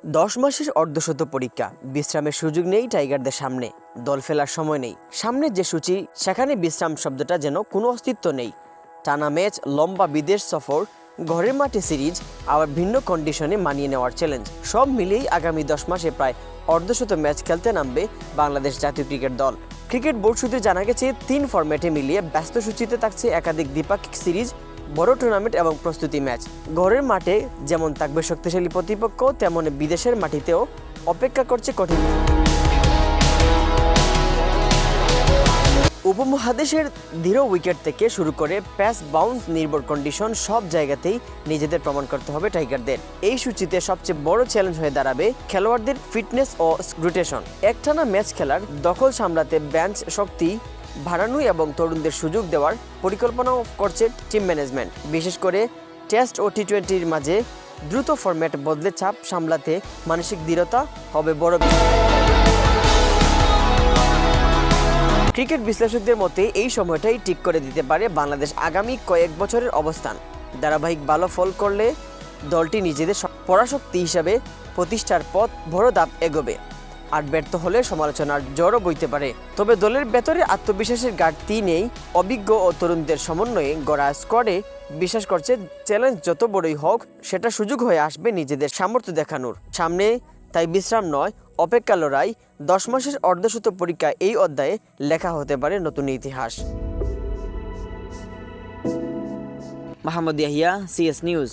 10 মাসের অর্ধশত পরীক্ষা, বিশ্রামের সুযোগ নেই টাইগারদের সামনে, দল ফেলার সময় নেই। সামনে যে সূচি সেখানে বিশ্রাম শব্দটা যেন কোনো অস্তিত্ব নেই। টানা ম্যাচ, লম্বা বিদেশ সফর, ঘরের মাঠে সিরিজ, আবার ভিন্ন কন্ডিশনে মানিয়ে নেওয়ার চ্যালেঞ্জ, সব মিলিয়েই আগামী 10 মাসে প্রায় অর্ধশত ম্যাচ খেলতে নামবে বাংলাদেশ জাতীয় ক্রিকেট দল। ক্রিকেট বোর্ড সূত্রে জানা গেছে 3 ফরম্যাটে মিলিয়ে ব্যস্ত সূচিতে থাকছে একাধিক দ্বিপাক্ষিক সিরিজ, বড় টুর্নামেন্ট এবং প্রস্তুতি ম্যাচ। ঘরের মাঠে যেমন থাকবে শক্তিশালী প্রতিপক্ষ, তেমন বিদেশের মাটিতেও অপেক্ষা করছে কঠিন। উপমহাদেশের দৃঢ় উইকেট থেকে শুরু করে প্যাস বাউন্স নির্ভর কন্ডিশন, সব জায়গাতেই নিজেদের প্রমাণ করতে হবে টাইগারদের। এই সূচিতে সবচেয়ে বড় চ্যালেঞ্জ হয়ে দাঁড়াবে খেলোয়াড়দের ফিটনেস ও রোটেশন। একটানা ম্যাচ খেলার দখল সামলাতে বেঞ্চ শক্তি বাড়ানো এবং তরুণদের সুযোগ দেওয়ার পরিকল্পনাও করছে টিম ম্যানেজমেন্ট। বিশেষ করে টেস্ট ও টি-20-র মাঝে দ্রুত ফরম্যাট বদলে চাপ সামলাতে মানসিক দৃঢ়তা হবে বড় বিষয়। ক্রিকেট বিশ্লেষকদের মতে এই সময়টাই ঠিক করে দিতে পারে বাংলাদেশ আগামী কয়েক বছরের অবস্থান। ধারাবাহিক ভালো ফল করলে দলটি নিজেদের পরাশক্তি হিসাবে প্রতিষ্ঠার পথ বড় ধাপ এগোবে, আর ব্যর্থ হলে সমালোচনার ঝড়ও বইতে পারে। তবে দলের ভেতরে আত্মবিশ্বাসের ঘাটতি নেই। অভিজ্ঞ ও তরুণদের সমন্বয়ে গড়া স্কোয়াডে বিশ্বাস করছে চ্যালেঞ্জ যত বড়ই হোক সেটা সুযোগ হয়ে আসবে নিজেদের সামর্থ্য দেখানোর সামনে। তাই বিশ্রাম নয়, অপেক্ষা, লড়াই। 10 মাসের অর্ধশত পরীক্ষা, এই অধ্যায়ে লেখা হতে পারে নতুন ইতিহাস। Mahmud Yahya, CS news.